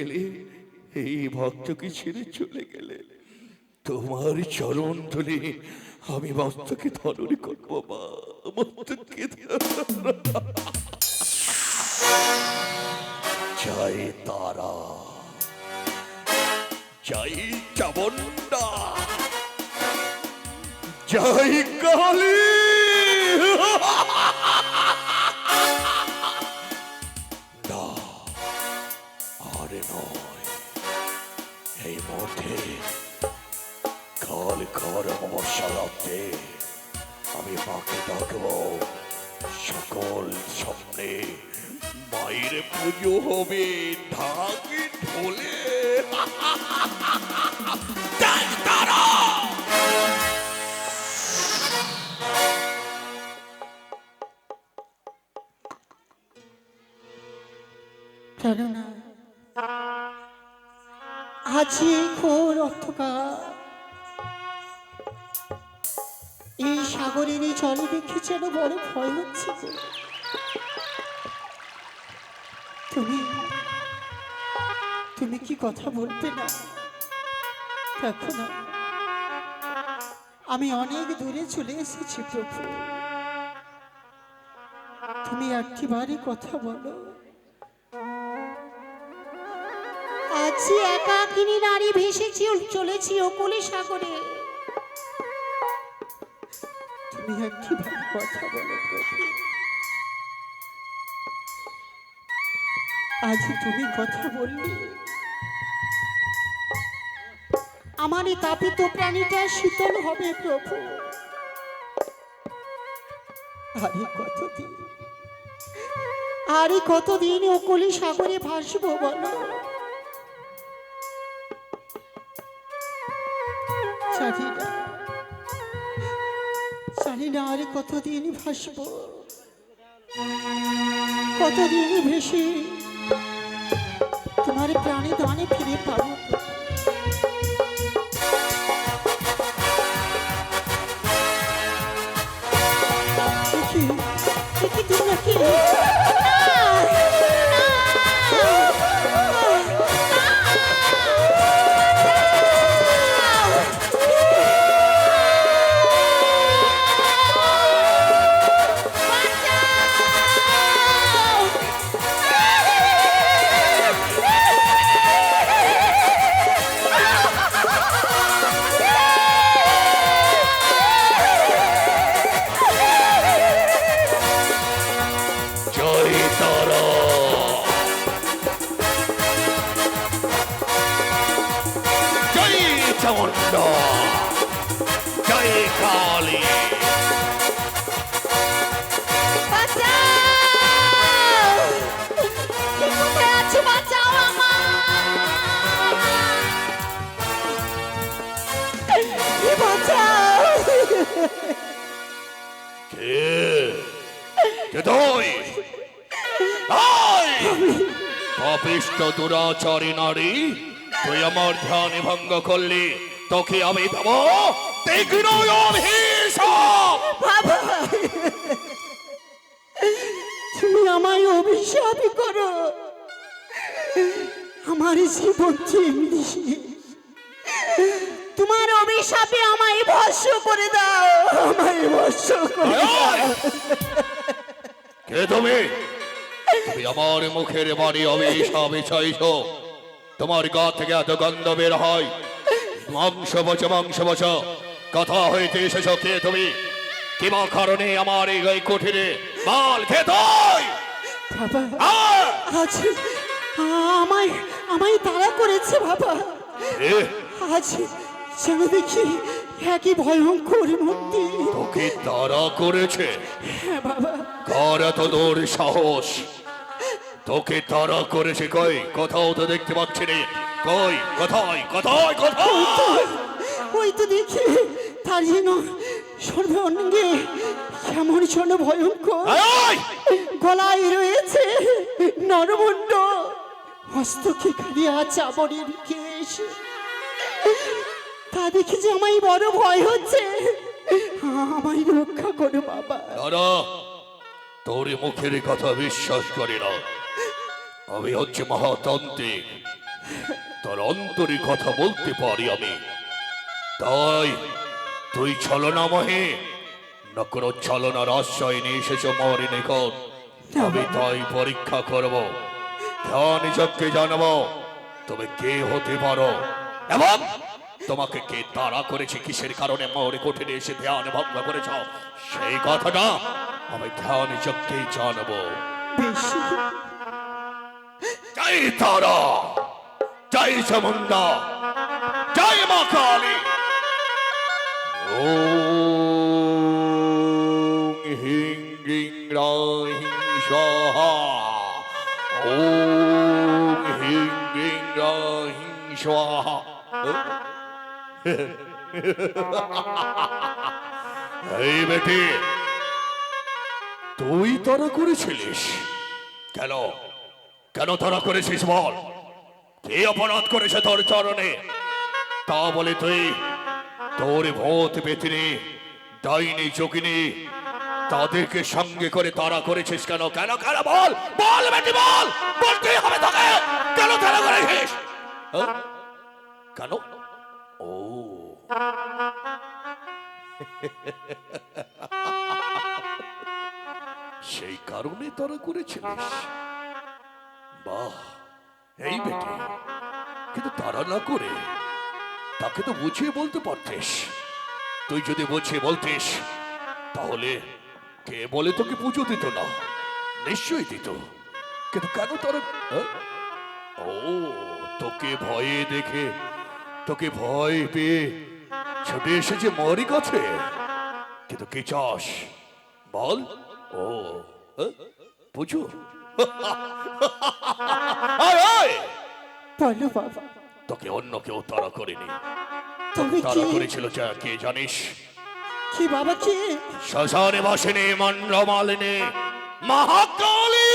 এলে, এই ভক্তকে ছেড়ে চলে গেলে, তোমার চরণ ধরে আমি মস্তকে ধারণ করবো মা, মস্তকে জয় তারা, জয় চামুন্ডা, জয় কালী। না, আরে নয়, এই মুহূর্তে কাল ঘর অমাবস্যা রাতে আমি মাকে ডাকবো, সকল সামনে মায়ের পুজো হবে ঢাকি ঢোলে। তারা কেননা আজি ঘোর অন্ধকার, এই সাগরের এই জলে দেখে যেন বড় ভয় হচ্ছে গো। তুমি তুমি কি কথা বলবে না? দেখো না, আমি অনেক দূরে চলে এসেছি প্রভু, তুমি একটিবারই কথা বলো। আছি একাকিনী নারী ভেসেছি চলেছি ওকলি সাগরে, তুমি একটিবার কথা বলো প্রভু। আজ তুমি কথা বললি, আমার এই তাপিত প্রাণীটা শীতল হবে প্রভু। আরে কতদিন ওকলি সাগরে ভাসবো বলো? জানি না আর কতদিন ভাসবো, কতদিন ভেসে তোমার প্রাণী দানে ফিরে পাবো। তুমি নাকি চামুন্ডা, জয় কালী। পাপিষ্ঠ দুরাচারী নারী, তুই আমার ধ্যান ভঙ্গ করলি, তোকে আমি দেব তীক্ষ্ণ অভিশাপ। তুমি আমায় অভিশাপ করো, আমার জীবন চিমনি, তোমার অভিশাপে আমায় ভস্ম করে দাও, আমায় ভস্ম করে দাও। কে তুমি? তুমি আমার মুখের বাড়ি অভিশাপ চাইছ? তোমার গা থেকে এত গন্ধ বের হয়, মাংস বচ মাংস বচ, কথা হইতে এসেছ। কে তুমি? কিবা কারণে আমার এই কঠিনে মাল খেতই? বাবা, আজ আমায় আমায় তাড়া করেছে বাবা। আজ যেন দেখি একই ভয়ঙ্কর মূর্তি। তোকে তাড়া করেছে? হ্যাঁ বাবা। কার এত দূর সাহস? তোকে তাড়া করেছে? কই, কোথাও তো দেখতে পাচ্ছি রে। কই, কোথায় কোথায় কোথায়? ওই তো দেখি, তার যেন সর্বাঙ্গে কেমন যেন ভয়ঙ্কর, গলায় রয়েছে নরমুণ্ড, হস্তকে খালিয়া চামড়ের কেশ। তা দেখে যে আমায় বড় ভয় হচ্ছে, আমায় রক্ষা করো বাবা। তোর মুখের কথা বিশ্বাস করি না। আমি হচ্ছে মহাতান্ত্রিক, তোর অন্তরে কথা বলতে পারি আমি। তাই তুই ছলনামহে না কোনো ছলনার আশ্রয় নিয়ে এসেছ মরে নিকট। আমি তাই পরীক্ষা করব, ধ্যান যজ্ঞে জানবো তুমি কে হতে পারো এবং তোমাকে কে তাড়া করেছে, কিসের কারণে মরে কঠিনে এসে ধ্যান ভঙ্গ করেছ, সেই কথাটা আমি ধ্যান যজ্ঞেই জানবো। বেশ, জয় তারা, জয় চামুন্ডা, জয় মা কালী। ওম হিং হিং রাহিং স্বাহা, ওম হিং হিং রাহিং স্বাহা। এই বেটি, তুই তারা করেছিলিস কেন? কেন তারা করেছিস বল? কে অপরাধ করেছে তোর চরণে? তা বলে তুই তোর ভূত পেতনি, ডাইনি যোগিনী তাদেরকে সঙ্গে করে তারা করেছিস কেন? কেন কেন বল, বল বেটি বল, বলতেই হবে তোকে। কেন তারা করেছিস? হ্যাঁ? কেন? ও সেই কারণে তারা করেছিলিস? বাহ, এই বেটি, কিন্তু তারা না করে তাকে তো বুঝিয়ে বলতে পারতিস। তুই যদি বুঝিয়ে বলতিস তাহলে কে বলে তোকে পুজো দিত না? নিশ্চয়ই দিত। কিন্তু কেন তারা? ও, তোকে ভয়ে দেখে, তোকে ভয় পেয়ে ছুটে এসেছে মরি কাছে। কিন্তু কি চাস বল? ও পুজো? বলো বাবা, তোকে অন্য কেউ তারা করেনি, তবে তারা কি? করেছিল যা কে জানিস? কি বাবা, কি? শ্মশানে বাসিনী মন্ডমালিনী মহাকালী।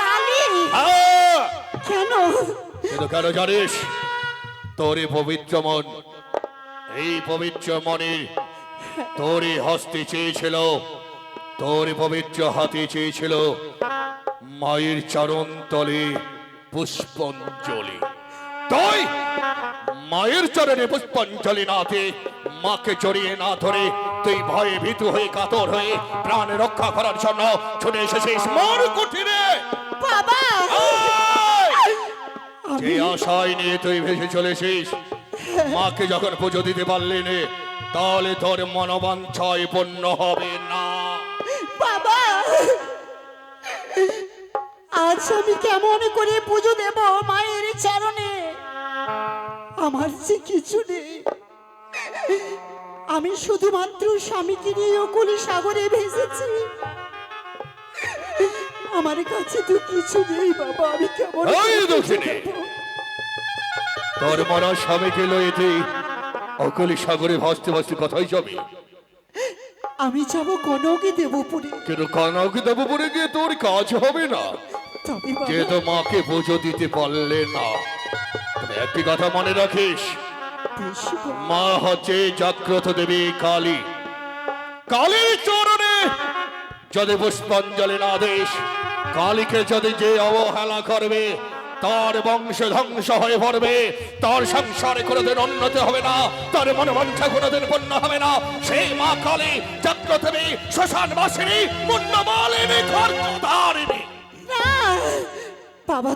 কালী? হ্যাঁ, কেন? কিন্তু কেন জানিস? তোর এই পবিত্র মন, এই পবিত্র মনে তোরই হস্তে চেয়েছিল, তোর পবিত্র হাতে চেয়েছিল মায়ের চরণ তলে পুষ্পাঞ্জলি। তুই মায়ের চরণে পুষ্পাঞ্জলি না দিয়ে, মাকে জড়িয়ে না ধরে তুই ভয়ে ভীতু হয়ে কাতর হয়ে প্রাণ রক্ষা করার জন্য ছুটে এসেছিস মোর কুঠিরে। বাবা, যে আশায় নিয়ে তুই ভেসে চলেছিস, মাকে যখন পুজো দিতে পারলি নে, তাহলে তোর মনোবাঞ্ছায় পূর্ণ হবে না। বাবা, আজ আমি কেমন করে পুজো দেব মায়ের চরণে? আমার যে কিছু নেই, আমি শুধুমাত্র স্বামীকে নিয়ে অকুলি সাগরে ভেসেছি। আমার কাছে তো কিছু নেই বাবা, আমি কেমন করে এই পুজো দক্ষিণে, দেব? তোর মরা স্বামীকে লয়ে তুই অকলি সাগরে ভাসতে ভাসতে কোথায় যাবে? আমি যাবো কনকে দেবপুরে। কিন্তু কনক দেবপুরে গিয়ে তোর কাজ হবে না, তবে বাবা, যেহেতু মাকে পুজো দিতে পারলে না। তবে একটি কথা মনে রাখিস, বেশ বাবা। মা হচ্ছে জাগ্রত দেবী কালী। কালীর চরণে যদি পুষ্পাঞ্জলি না দিস, কালীকে যদি যে অবহেলা করবে, তার বংশ ধ্বংস হয়ে পড়বে, তার সংসারে কোনোদিন উন্নতি হবে না, তার মনোবাঞ্ছা কোনোদিন পূর্ণ হবে না। সেই মা কালী জাগ্রত দেবী, শ্মশান বাসিনী, মুন্ডমালিনী, খড়কুটারিণী। না বাবা,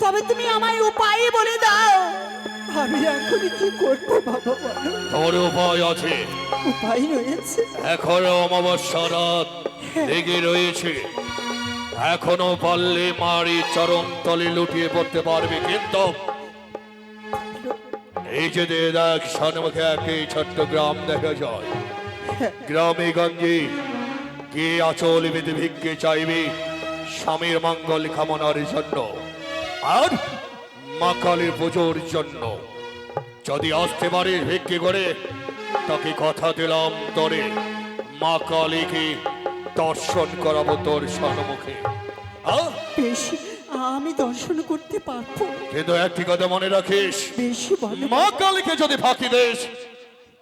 তবে তুমি আমায় উপায় বলে দাও। আমি এখন কি করবো বাবা, বলো। তোর উপায় আছে। উপায় রয়েছে? এখনো অমাবস্যা রাত লেগে রয়েছে, এখনো পারলে মারি চরণ তলে লুটিয়ে পড়তে পারবে। কিন্তু এই যে দেখ সন্মুখে একই ছোট্ট গ্রাম দেখা যায়, গ্রামে গঞ্জে কে আচল বেঁধে ভিক্ষে চাইবে স্বামীর মঙ্গল কামনার জন্য আর মা কালীর পুজোর জন্য। যদি আসতে পারিস ভিক্ষে করে, তাকে কথা দিলাম তোরে মা কালীকে দর্শন করাবো তোর সন্মুখে। বেশ, আমি দর্শন করতে পারবো। কিন্তু একটি কথা মনে রাখিস, বেশ বলো। মা কালীকে যদি ফাঁকি দিস,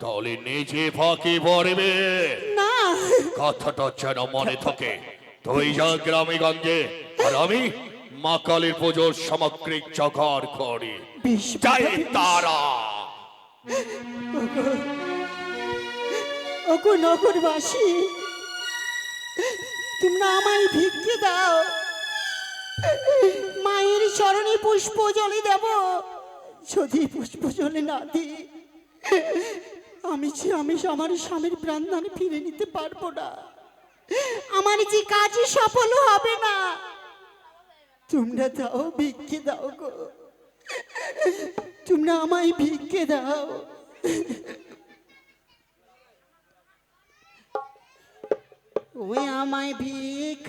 তাহলে নিজে ফাঁকি পড়বে। না, কথাটা যেন মনে থাকে। তুই যা গ্রামে গঞ্জে, আর আমি মা কালীর পুজোর সামগ্রিক জোগাড় করে। বেশ জয় বাবা, বেশ। তারা। ওগো নগরবাসী, তোমরা আমায় ভিক্ষে দাও, মায়ের চরণে পুষ্প জলে দেব। যদি পুষ্প জলে না দিই, আমি আমার স্বামীর প্রাণদান ফিরে নিতে পারবো না, আমার যে কাজই সফল হবে না। তোমরা দাও, ভিক্ষে দাও গো, তোমরা আমায় ভিক্ষে দাও। ওই আমায় ভিক্ষা